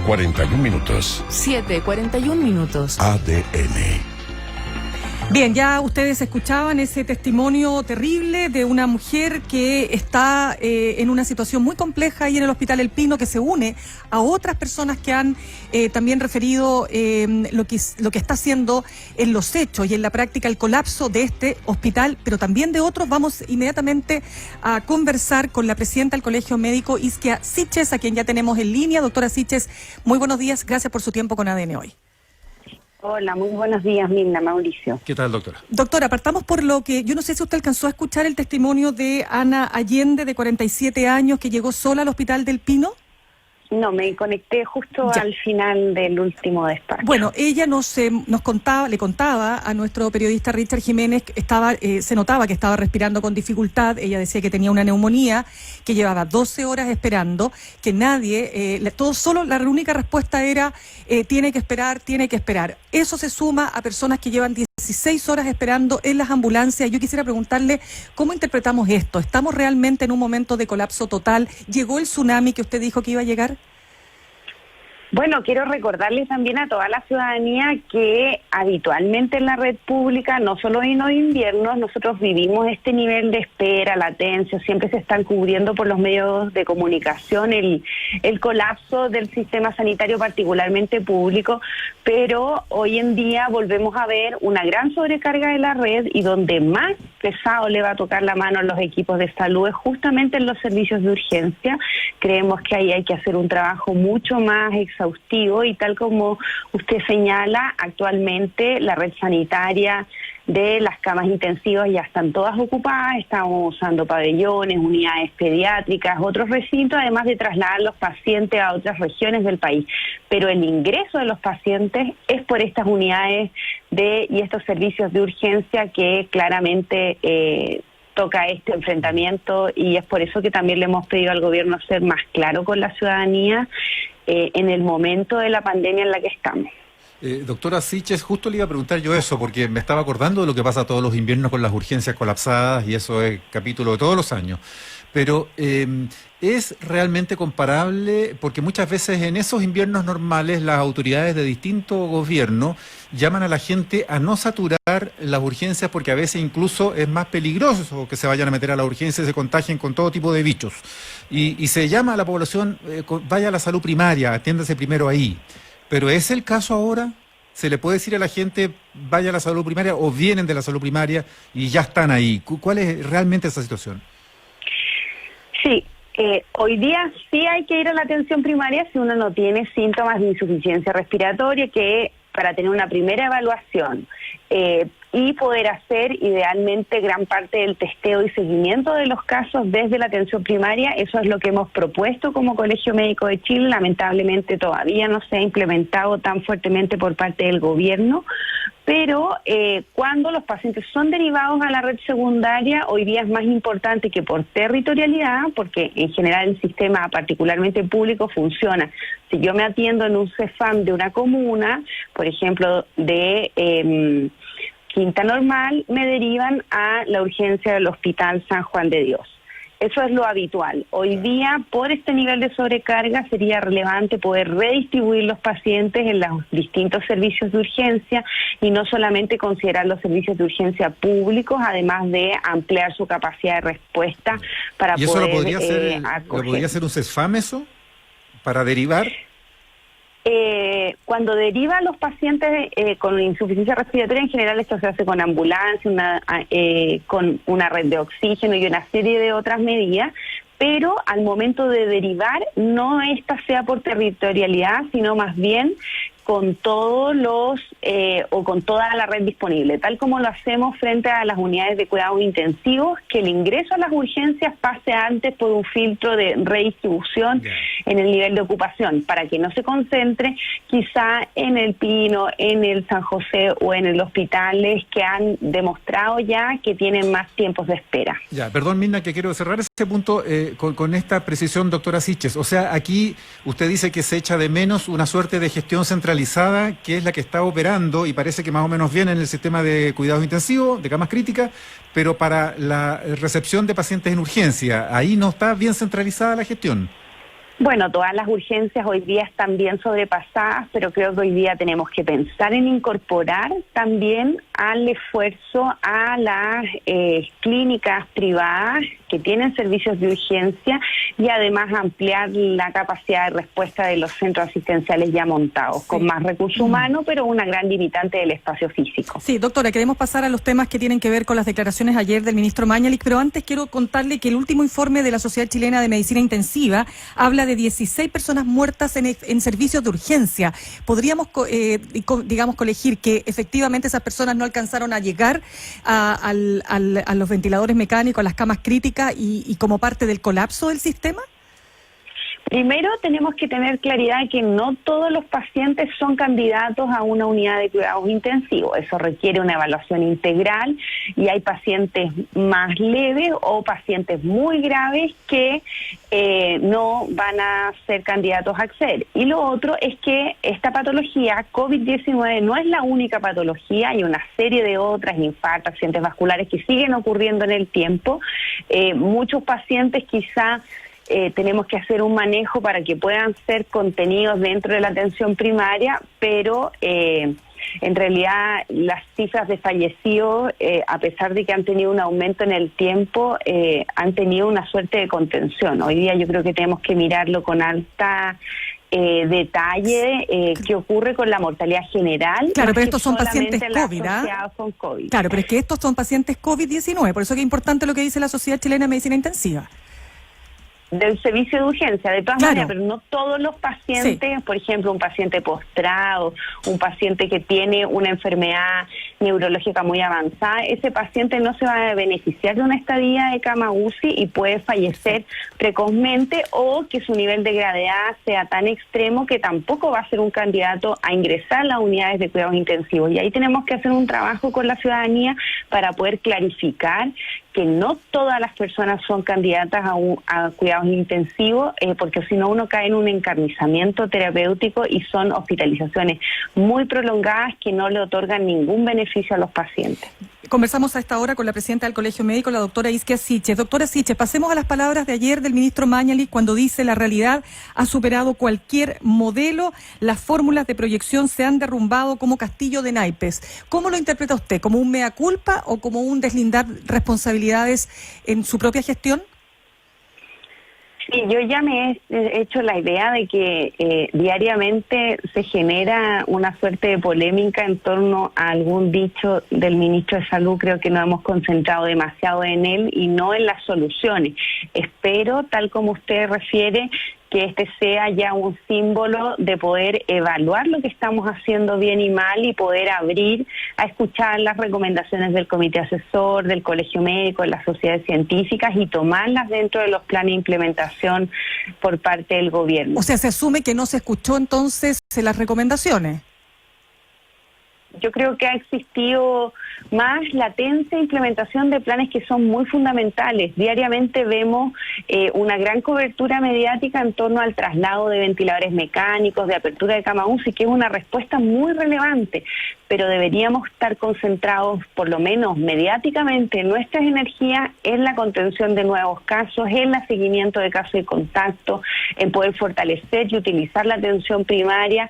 41 minutos. 7:41. ADN. Bien, ya ustedes escuchaban ese testimonio terrible de una mujer que está en una situación muy compleja ahí en el Hospital El Pino, que se une a otras personas que han también referido lo que está haciendo en los hechos y en la práctica el colapso de este hospital, pero también de otros. Vamos inmediatamente a conversar con la presidenta del Colegio Médico, Isquia Siches, a quien ya tenemos en línea. Doctora Siches, muy buenos días, gracias por su tiempo con ADN hoy. Hola, muy buenos días, Mirna, Mauricio. ¿Qué tal, doctora? Doctora, partamos por lo que, yo no sé si usted alcanzó a escuchar el testimonio de Ana Allende, de 47 años, que llegó sola al Hospital del Pino. No, me conecté justo al final del último despacho. Bueno, ella le contaba a nuestro periodista Richard Jiménez que se notaba que estaba respirando con dificultad. Ella decía que tenía una neumonía, que llevaba 12 horas esperando, que nadie, la única respuesta era tiene que esperar. Eso se suma a personas que llevan 16 horas esperando en las ambulancias. Yo quisiera preguntarle, ¿cómo interpretamos esto? ¿Estamos realmente en un momento de colapso total? ¿Llegó el tsunami que usted dijo que iba a llegar? Bueno, quiero recordarles también a toda la ciudadanía que habitualmente en la red pública, no solo en los inviernos, nosotros vivimos este nivel de espera, latencia, siempre se están cubriendo por los medios de comunicación el colapso del sistema sanitario, particularmente público, pero hoy en día volvemos a ver una gran sobrecarga de la red y donde más pesado le va a tocar la mano a los equipos de salud es justamente en los servicios de urgencia. Creemos que ahí hay que hacer un trabajo mucho más exhaustivo y tal como usted señala, actualmente la red sanitaria de las camas intensivas ya están todas ocupadas, estamos usando pabellones, unidades pediátricas, otros recintos, además de trasladar los pacientes a otras regiones del país. Pero el ingreso de los pacientes es por estas unidades y estos servicios de urgencia que claramente toca este enfrentamiento, y es por eso que también le hemos pedido al gobierno ser más claro con la ciudadanía en el momento de la pandemia en la que estamos. Doctora Siches, justo le iba a preguntar yo eso, porque me estaba acordando de lo que pasa todos los inviernos con las urgencias colapsadas, y eso es capítulo de todos los años. Pero ¿es realmente comparable? Porque muchas veces en esos inviernos normales las autoridades de distintos gobiernos llaman a la gente a no saturar las urgencias, porque a veces incluso es más peligroso que se vayan a meter a las urgencias y se contagien con todo tipo de bichos. Y se llama a la población, vaya a la salud primaria, atiéndase primero ahí. ¿Pero es el caso ahora? ¿Se le puede decir a la gente vaya a la salud primaria o vienen de la salud primaria y ya están ahí? ¿Cuál es realmente esa situación? Sí, hoy día sí hay que ir a la atención primaria si uno no tiene síntomas de insuficiencia respiratoria, que para tener una primera evaluación y poder hacer idealmente gran parte del testeo y seguimiento de los casos desde la atención primaria. Eso es lo que hemos propuesto como Colegio Médico de Chile. Lamentablemente todavía no se ha implementado tan fuertemente por parte del gobierno, pero cuando los pacientes son derivados a la red secundaria, hoy día es más importante que por territorialidad, porque en general el sistema, particularmente público, funciona. Si yo me atiendo en un CEFAM de una comuna, por ejemplo, de Quinta Normal, me derivan a la urgencia del Hospital San Juan de Dios. Eso es lo habitual. Hoy día, por este nivel de sobrecarga, sería relevante poder redistribuir los pacientes en los distintos servicios de urgencia y no solamente considerar los servicios de urgencia públicos, además de ampliar su capacidad de respuesta para poder... ¿Y eso lo podría hacer un CESFAM eso? ¿Para derivar? Cuando deriva a los pacientes con insuficiencia respiratoria, en general esto se hace con ambulancia, con una red de oxígeno y una serie de otras medidas, pero al momento de derivar no esta sea por territorialidad, sino más bien con todos con toda la red disponible, tal como lo hacemos frente a las unidades de cuidados intensivos, que el ingreso a las urgencias pase antes por un filtro de redistribución en el nivel de ocupación, para que no se concentre quizá en el Pino, en el San José o en el hospitales que han demostrado ya que tienen más tiempos de espera. Ya, perdón, Mirna, que quiero cerrar ese punto con esta precisión, doctora Siches. O sea, aquí usted dice que se echa de menos una suerte de gestión centralizada, que es la que está operando y parece que más o menos bien en el sistema de cuidados intensivos, de camas críticas, pero para la recepción de pacientes en urgencia, ahí no está bien centralizada la gestión. Bueno, todas las urgencias hoy día están bien sobrepasadas, pero creo que hoy día tenemos que pensar en incorporar también al esfuerzo a las clínicas privadas que tienen servicios de urgencia y además ampliar la capacidad de respuesta de los centros asistenciales ya montados, con más recursos humanos, pero una gran limitante del espacio físico. Sí, doctora, queremos pasar a los temas que tienen que ver con las declaraciones ayer del ministro Mañalich, pero antes quiero contarle que el último informe de la Sociedad Chilena de Medicina Intensiva habla de 16 personas muertas en servicios de urgencia. ¿Podríamos, digamos, colegir que efectivamente esas personas no alcanzaron a llegar a los ventiladores mecánicos, a las camas críticas y como parte del colapso del sistema? Primero tenemos que tener claridad de que no todos los pacientes son candidatos a una unidad de cuidados intensivos. Eso requiere una evaluación integral y hay pacientes más leves o pacientes muy graves que no van a ser candidatos a acceder. Y lo otro es que esta patología, COVID-19, no es la única patología, hay una serie de otras, infartos, accidentes vasculares que siguen ocurriendo en el tiempo. Muchos pacientes quizá tenemos que hacer un manejo para que puedan ser contenidos dentro de la atención primaria, pero en realidad las cifras de fallecidos, a pesar de que han tenido un aumento en el tiempo, han tenido una suerte de contención. Hoy día yo creo que tenemos que mirarlo con alta detalle qué ocurre con la mortalidad general. Claro, pero estos son pacientes COVID, con COVID. Claro, pero es que estos son pacientes COVID-19, por eso que es importante lo que dice la Sociedad Chilena de Medicina Intensiva. Del servicio de urgencia, de todas maneras, pero no todos los pacientes, sí. Por ejemplo, un paciente postrado, un paciente que tiene una enfermedad neurológica muy avanzada, ese paciente no se va a beneficiar de una estadía de cama UCI y puede fallecer precozmente, o que su nivel de gravedad sea tan extremo que tampoco va a ser un candidato a ingresar a las unidades de cuidados intensivos. Y ahí tenemos que hacer un trabajo con la ciudadanía para poder clarificar que no todas las personas son candidatas a cuidados intensivos, porque si no uno cae en un encarnizamiento terapéutico y son hospitalizaciones muy prolongadas que no le otorgan ningún beneficio a los pacientes. Conversamos a esta hora con la presidenta del Colegio Médico, la doctora Isquia Siches. Doctora Siches, pasemos a las palabras de ayer del ministro Mañalich cuando dice: la realidad ha superado cualquier modelo, las fórmulas de proyección se han derrumbado como castillo de naipes. ¿Cómo lo interpreta usted? ¿Como un mea culpa o como un deslindar responsabilidades en su propia gestión? Sí, yo ya me he hecho la idea de que diariamente se genera una suerte de polémica en torno a algún dicho del ministro de Salud. Creo que nos hemos concentrado demasiado en él y no en las soluciones. Espero, tal como usted refiere, que este sea ya un símbolo de poder evaluar lo que estamos haciendo bien y mal y poder abrir a escuchar las recomendaciones del comité asesor, del Colegio Médico, de las sociedades científicas y tomarlas dentro de los planes de implementación por parte del gobierno. O sea, se asume que no se escuchó entonces las recomendaciones. Yo creo que ha existido más latencia e implementación de planes que son muy fundamentales. Diariamente vemos una gran cobertura mediática en torno al traslado de ventiladores mecánicos, de apertura de cama UCI, que es una respuesta muy relevante, pero deberíamos estar concentrados, por lo menos mediáticamente, en nuestras energías en la contención de nuevos casos, en el seguimiento de casos de contacto, en poder fortalecer y utilizar la atención primaria,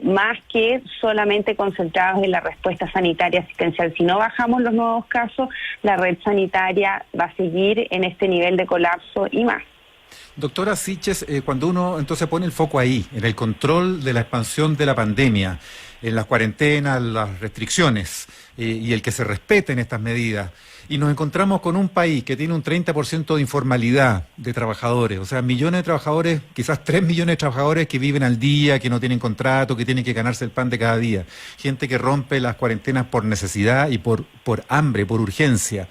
más que solamente concentrados en la respuesta sanitaria asistencial. Si no bajamos los nuevos casos, la red sanitaria va a seguir en este nivel de colapso y más. Doctora Siches, cuando uno entonces pone el foco ahí, en el control de la expansión de la pandemia, en las cuarentenas, las restricciones y el que se respeten estas medidas, y nos encontramos con un país que tiene un 30% de informalidad de trabajadores, o sea, millones de trabajadores, quizás 3 millones de trabajadores que viven al día, que no tienen contrato, que tienen que ganarse el pan de cada día, gente que rompe las cuarentenas por necesidad y por hambre, por urgencia.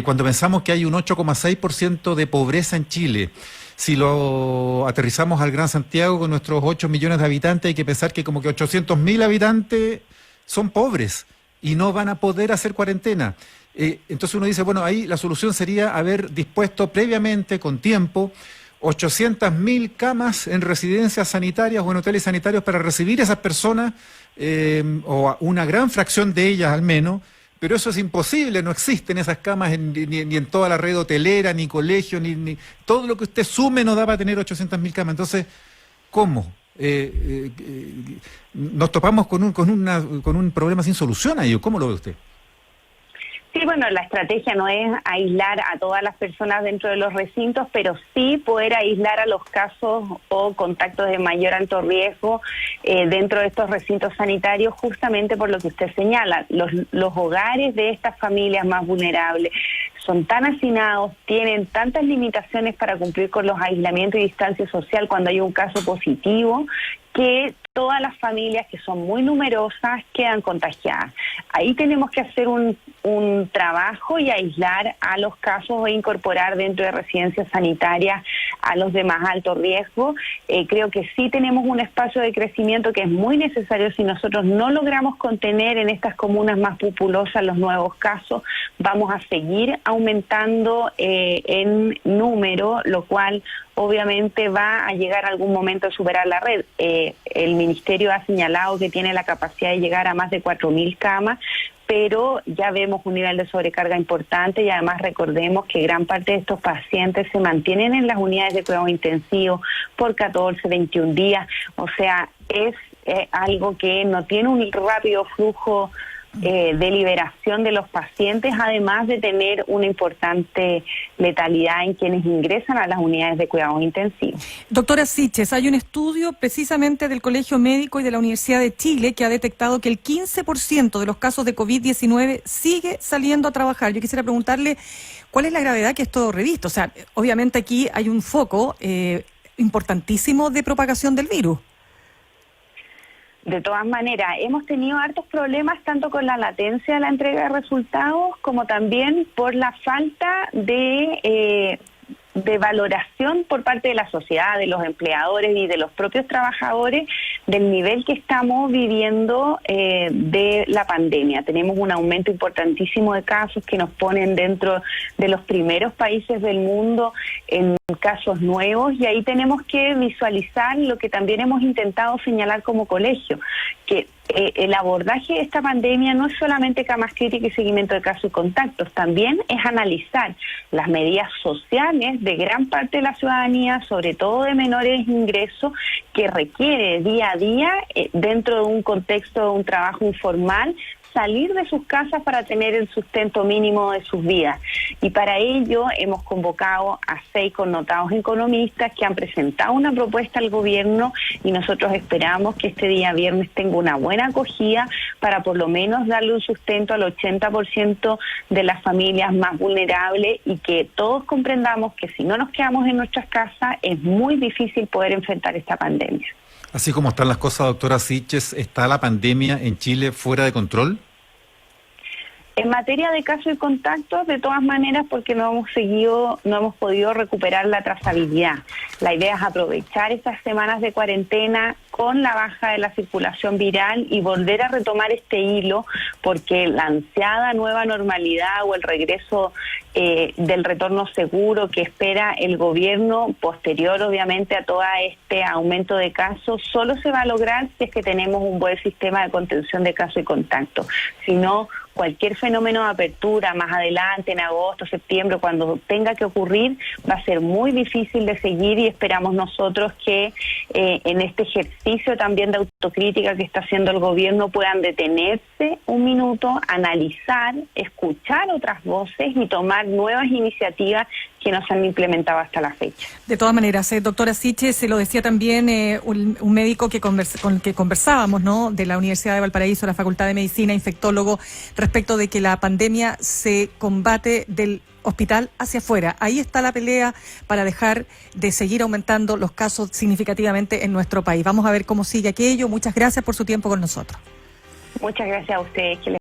Cuando pensamos que hay un 8,6% de pobreza en Chile, si lo aterrizamos al Gran Santiago con nuestros 8 millones de habitantes, hay que pensar que como que 800.000 habitantes son pobres y no van a poder hacer cuarentena. Entonces uno dice, bueno, ahí la solución sería haber dispuesto previamente, con tiempo, 800.000 camas en residencias sanitarias o en hoteles sanitarios para recibir a esas personas, o una gran fracción de ellas al menos, pero eso es imposible, no existen esas camas ni en toda la red hotelera, ni colegio, ni todo lo que usted sume no da para tener 800.000 camas. Entonces, ¿cómo? Nos topamos con un problema sin solución ahí. ¿Cómo lo ve usted? Sí, bueno, la estrategia no es aislar a todas las personas dentro de los recintos, pero sí poder aislar a los casos o contactos de mayor alto riesgo dentro de estos recintos sanitarios, justamente por lo que usted señala. Los hogares de estas familias más vulnerables son tan hacinados, tienen tantas limitaciones para cumplir con los aislamientos y distancia social cuando hay un caso positivo, que todas las familias, que son muy numerosas, quedan contagiadas. Ahí tenemos que hacer un trabajo y aislar a los casos e incorporar dentro de residencias sanitarias a los de más alto riesgo. Creo que sí tenemos un espacio de crecimiento que es muy necesario. Si nosotros no logramos contener en estas comunas más populosas los nuevos casos, vamos a seguir aumentando en número, lo cual obviamente va a llegar a algún momento a superar la red. El Ministerio ha señalado que tiene la capacidad de llegar a más de 4.000 camas, pero ya vemos un nivel de sobrecarga importante y además recordemos que gran parte de estos pacientes se mantienen en las unidades de cuidados intensivos por 14, 21 días. O sea, es algo que no tiene un rápido flujo de liberación de los pacientes, además de tener una importante letalidad en quienes ingresan a las unidades de cuidados intensivos. Doctora Siches, hay un estudio precisamente del Colegio Médico y de la Universidad de Chile que ha detectado que el 15% de los casos de COVID-19 sigue saliendo a trabajar. Yo quisiera preguntarle cuál es la gravedad que esto reviste. O sea, obviamente aquí hay un foco importantísimo de propagación del virus. De todas maneras, hemos tenido hartos problemas tanto con la latencia de la entrega de resultados como también por la falta de valoración por parte de la sociedad, de los empleadores y de los propios trabajadores del nivel que estamos viviendo de la pandemia. Tenemos un aumento importantísimo de casos que nos ponen dentro de los primeros países del mundo en casos nuevos, y ahí tenemos que visualizar lo que también hemos intentado señalar como colegio, que el abordaje de esta pandemia no es solamente camas críticas y seguimiento de casos y contactos, también es analizar las medidas sociales de gran parte de la ciudadanía, sobre todo de menores ingresos, que requiere día a día, dentro de un contexto de un trabajo informal, salir de sus casas para tener el sustento mínimo de sus vidas. Y para ello hemos convocado a 6 connotados economistas que han presentado una propuesta al gobierno, y nosotros esperamos que este día viernes tenga una buena acogida para por lo menos darle un sustento al 80% de las familias más vulnerables, y que todos comprendamos que si no nos quedamos en nuestras casas es muy difícil poder enfrentar esta pandemia. Así como están las cosas, doctora Siches, ¿está la pandemia en Chile fuera de control? En materia de casos y contactos, de todas maneras, porque no hemos podido recuperar la trazabilidad. La idea es aprovechar estas semanas de cuarentena con la baja de la circulación viral y volver a retomar este hilo, porque la ansiada nueva normalidad o el regreso del retorno seguro que espera el gobierno, posterior obviamente a todo este aumento de casos, solo se va a lograr si es que tenemos un buen sistema de contención de casos y contactos. Si no, cualquier fenómeno de apertura más adelante, en agosto, septiembre, cuando tenga que ocurrir, va a ser muy difícil de seguir, y esperamos nosotros que en este ejercicio también de autocrítica que está haciendo el gobierno puedan detenerse un minuto, analizar, escuchar otras voces y tomar nuevas iniciativas que no se han implementado hasta la fecha. De todas maneras, doctora Siches, se lo decía también un médico con el que conversábamos, ¿no?, de la Universidad de Valparaíso, la Facultad de Medicina, infectólogo, respecto de que la pandemia se combate del hospital hacia afuera. Ahí está la pelea para dejar de seguir aumentando los casos significativamente en nuestro país. Vamos a ver cómo sigue aquello. Muchas gracias por su tiempo con nosotros. Muchas gracias a ustedes.